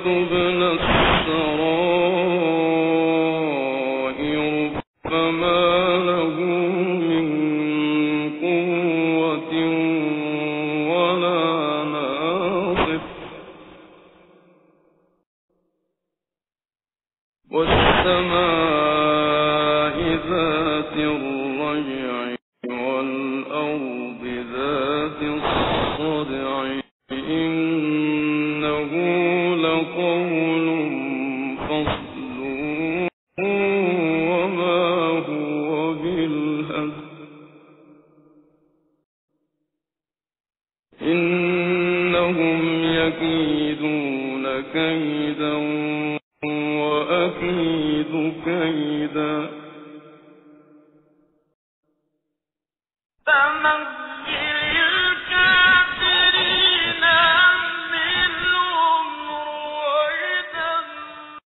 تبلى السرائر فما له من قوة ولا ناصر والسماء ذات الرجع والأرض ذات الصدع إنه لقول فصل وما هو بالهزل إنهم يكيدون كيدا وأكيد كيدا